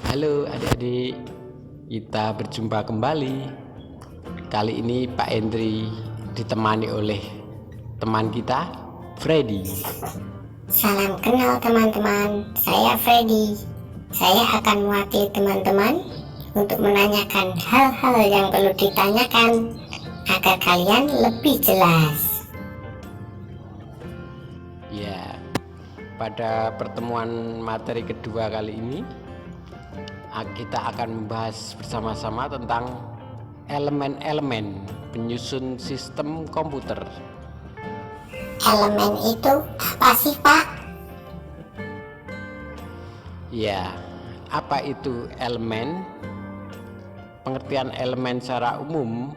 Halo adik-adik, kita berjumpa kembali. Kali ini Pak Hendri ditemani oleh teman kita, Freddy. Salam kenal teman-teman, saya Freddy. Saya akan mewakili teman-teman untuk menanyakan hal-hal yang perlu ditanyakan agar kalian lebih jelas. Ya, pada pertemuan materi kedua kali ini kita akan membahas bersama-sama tentang elemen-elemen penyusun sistem komputer. Elemen itu apa sih, Pak? Ya, apa itu elemen? Pengertian elemen secara umum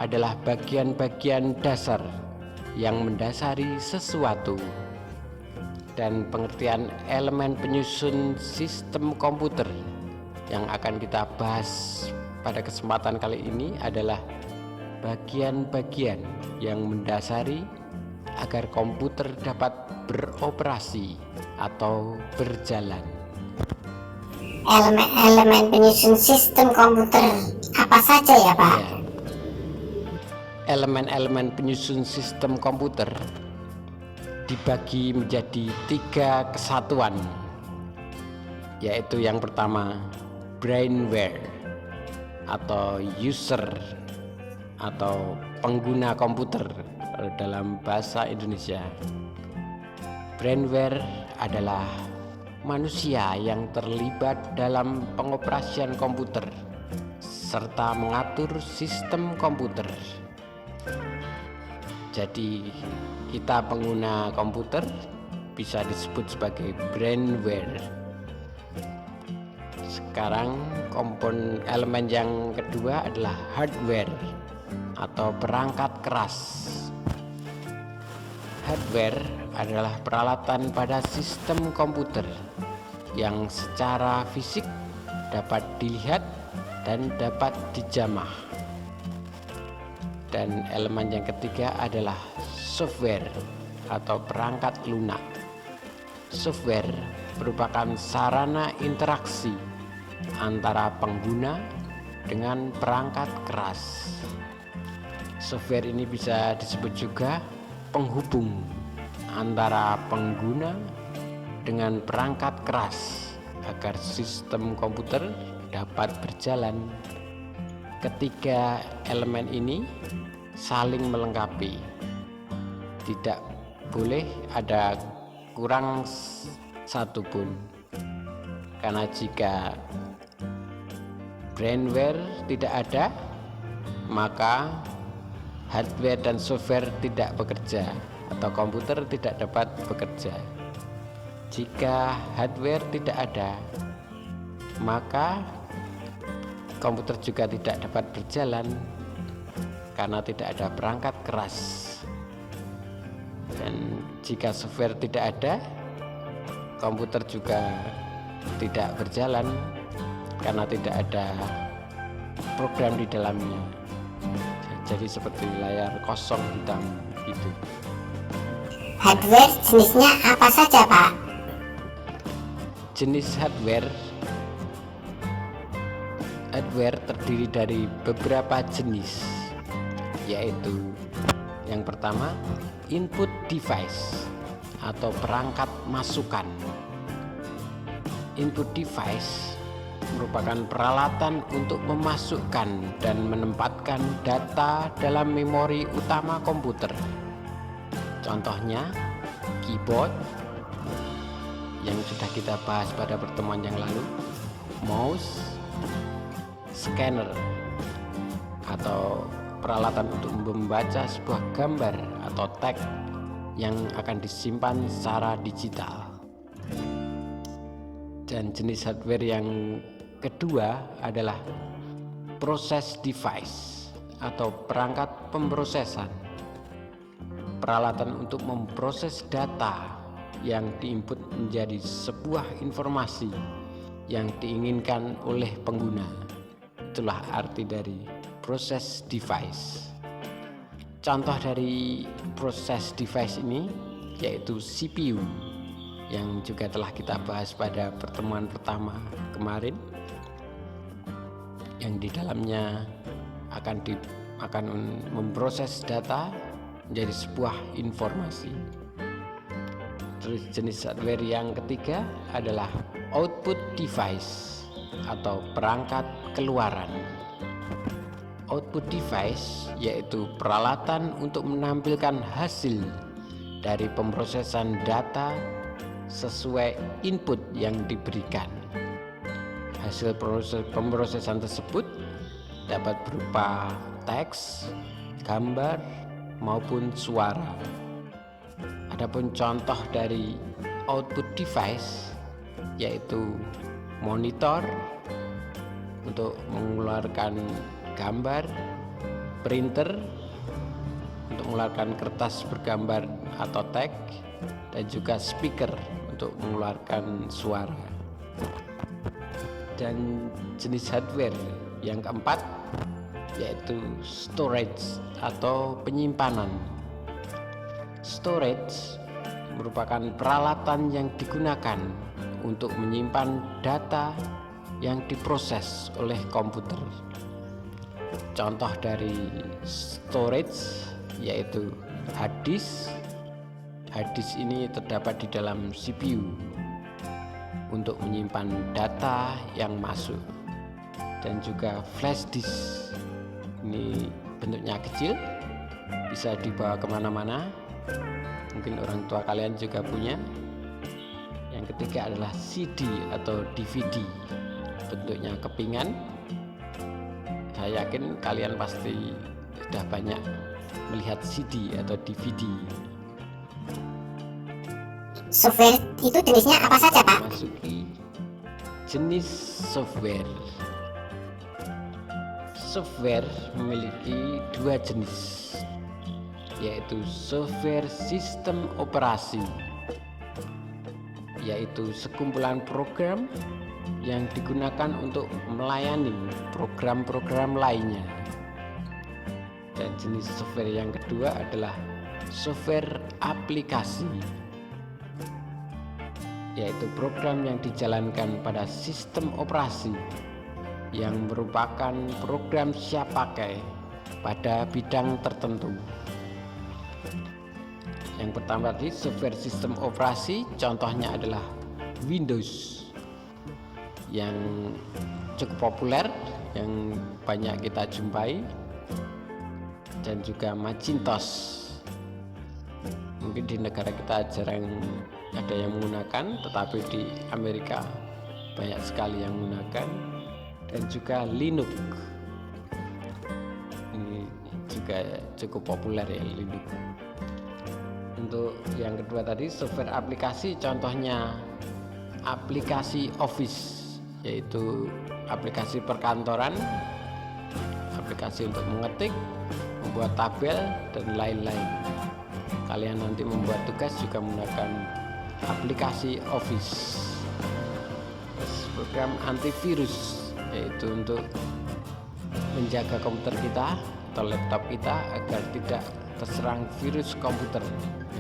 adalah bagian-bagian dasar yang mendasari sesuatu. Dan pengertian elemen penyusun sistem komputer yang akan kita bahas pada kesempatan kali ini adalah bagian-bagian yang mendasari agar komputer dapat beroperasi atau berjalan. Elemen-elemen penyusun sistem komputer apa saja ya, Pak? Ya. Elemen-elemen penyusun sistem komputer dibagi menjadi 3 kesatuan, yaitu yang pertama brainware atau user atau pengguna komputer dalam bahasa Indonesia. Brainware adalah manusia yang terlibat dalam pengoperasian komputer serta mengatur sistem komputer. Jadi kita pengguna komputer bisa disebut sebagai brainware. Sekarang elemen yang kedua adalah hardware atau perangkat keras. Hardware adalah peralatan pada sistem komputer yang secara fisik dapat dilihat dan dapat dijamah. Dan elemen yang ketiga adalah software atau perangkat lunak. Software merupakan sarana interaksi antara pengguna dengan perangkat keras. Software ini bisa disebut juga penghubung antara pengguna dengan perangkat keras agar sistem komputer dapat berjalan. Ketiga elemen ini saling melengkapi. Tidak boleh ada kurang satu pun. Karena jika brainware tidak ada, maka hardware dan software tidak bekerja atau komputer tidak dapat bekerja. Jika hardware tidak ada, maka komputer juga tidak dapat berjalan karena tidak ada perangkat keras. Dan jika software tidak ada, komputer juga tidak berjalan karena tidak ada program di dalamnya. Jadi seperti layar kosong hitam gitu. Hardware jenisnya apa saja, Pak? Jenis hardware terdiri dari beberapa jenis, yaitu yang pertama input device atau perangkat masukan. Input device merupakan peralatan untuk memasukkan dan menempatkan data dalam memori utama komputer. Contohnya keyboard yang sudah kita bahas pada pertemuan yang lalu, mouse, scanner atau peralatan untuk membaca sebuah gambar atau teks yang akan disimpan secara digital. Dan jenis hardware yang kedua adalah process device atau perangkat pemrosesan. Peralatan untuk memproses data yang diinput menjadi sebuah informasi yang diinginkan oleh pengguna. Itulah arti dari process device. Contoh dari process device ini yaitu CPU yang juga telah kita bahas pada pertemuan pertama kemarin. yang di dalamnya akan memproses data menjadi sebuah informasi. Terus jenis hardware yang ketiga adalah output device atau perangkat keluaran. Output device yaitu peralatan untuk menampilkan hasil dari pemrosesan data sesuai input yang diberikan. Hasil pemrosesan tersebut dapat berupa teks, gambar, maupun suara. Adapun contoh dari output device yaitu monitor untuk mengeluarkan gambar, printer untuk mengeluarkan kertas bergambar atau teks, dan juga speaker untuk mengeluarkan suara. Dan jenis hardware yang keempat yaitu storage atau penyimpanan. Storage merupakan peralatan yang digunakan untuk menyimpan data yang diproses oleh komputer. Contoh dari storage yaitu hard disk. Hard disk ini terdapat di dalam CPU untuk menyimpan data yang masuk, dan juga flash disk. Ini bentuknya kecil, bisa dibawa kemana-mana. Mungkin orang tua kalian juga punya. Yang ketiga adalah CD atau DVD, bentuknya kepingan. Saya yakin kalian pasti sudah banyak melihat CD atau DVD. Software itu jenisnya apa saja, Pak? Masuki jenis software. Software memiliki dua jenis, yaitu software sistem operasi, yaitu sekumpulan program yang digunakan untuk melayani program-program lainnya. Dan jenis software yang kedua adalah software aplikasi, yaitu program yang dijalankan pada sistem operasi yang merupakan program siap pakai pada bidang tertentu. Yang pertama tadi software sistem operasi, contohnya adalah Windows yang cukup populer, yang banyak kita jumpai, dan juga Macintosh. Mungkin di negara kita jarang ada yang menggunakan, tetapi di Amerika banyak sekali yang menggunakan. Dan juga Linux, ini juga cukup populer ya, Linux. Untuk yang kedua tadi software aplikasi, contohnya aplikasi Office, yaitu aplikasi perkantoran, aplikasi untuk mengetik, membuat tabel, dan lain-lain. Kalian nanti membuat tugas juga menggunakan aplikasi Office. Program antivirus, yaitu untuk menjaga komputer kita atau laptop kita agar tidak terserang virus komputer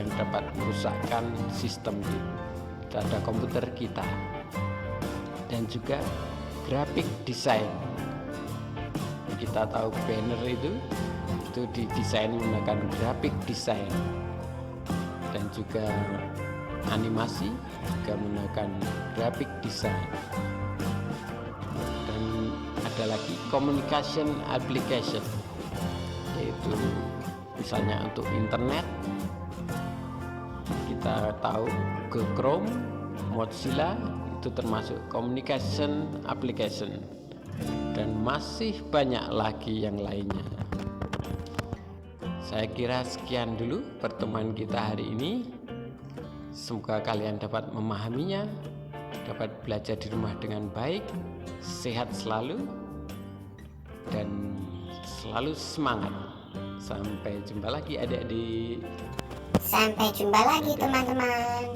yang dapat merusakkan sistem data komputer kita. Dan juga graphic design, kita tahu banner itu didesain menggunakan graphic design. Dan juga animasi juga menggunakan graphic design. Dan ada lagi communication application, yaitu misalnya untuk internet, kita tahu Google Chrome, Mozilla itu termasuk communication application, dan masih banyak lagi yang lainnya. Saya kira sekian dulu pertemuan kita hari ini. Semoga kalian dapat memahaminya, dapat belajar di rumah dengan baik, sehat selalu, dan selalu semangat. Sampai jumpa lagi adik-adik. Sampai jumpa lagi teman-teman.